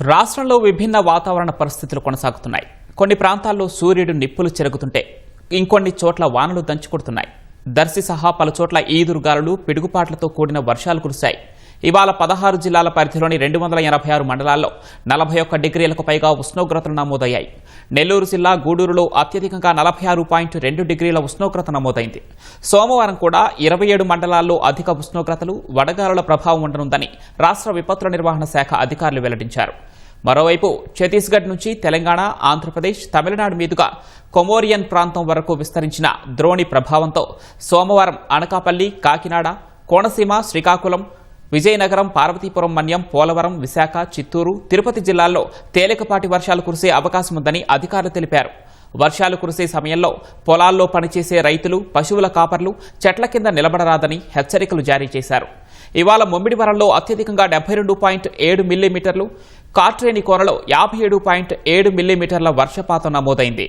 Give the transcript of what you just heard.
రాష్ట్రంలో విభిన్న వాతావరణ పరిస్థితులు కొనసాగుతున్నాయి. కొన్ని ప్రాంతాల్లో సూర్యుడు నిప్పులు చెరుగుతుంటే ఇంకొన్ని చోట్ల వానలు దంచుకొడుతున్నాయి. దర్శి సహా పలు చోట్ల ఈదురుగాలులు, పిడుగుపాట్లతో కూడిన వర్షాలు కురిశాయి. ఇవాళ 16 జిల్లాల పరిధిలోని 286 మండలాల్లో 41 డిగ్రీలకు పైగా ఉష్ణోగ్రతలు నమోదయ్యాయి. నెల్లూరు జిల్లా గూడూరులో అత్యధికంగా 46.2 డిగ్రీల ఉష్ణోగ్రత నమోదైంది. సోమవారం కూడా 27 మండలాల్లో అధిక ఉష్ణోగ్రతలు, వడగాలుల ప్రభావం ఉండనుందని రాష్ట్ర విపత్తుల నిర్వహణ శాఖ అధికారులు వెల్లడించారు. మరోవైపు ఛత్తీస్గఢ్ నుంచి తెలంగాణ, ఆంధ్రప్రదేశ్, తమిళనాడు మీదుగా కొమోరియన్ ప్రాంతం వరకు విస్తరించిన ద్రోణి ప్రభావంతో సోమవారం అనకాపల్లి, కాకినాడ, కోనసీమ, శ్రీకాకుళం, విజయనగరం, పార్వతీపురం, మన్యం, పోలవరం, విశాఖ, చిత్తూరు, తిరుపతి జిల్లాల్లో తేలికపాటి వర్షాలు కురిసే అవకాశం ఉందని అధికారులు తెలిపారు. వర్షాలు కురిసే సమయంలో పొలాల్లో పనిచేసే రైతులు, పశువుల కాపర్లు చెట్ల కింద నిలబడరాదని హెచ్చరికలు జారీ చేశారు. ఇవాళ ముమ్మిడివరంలో అత్యధికంగా 72.7 మిల్లీమీటర్లు, కార్ట్రేని కోనలో 57.7 మిల్లీమీటర్ల వర్షపాతం నమోదైంది.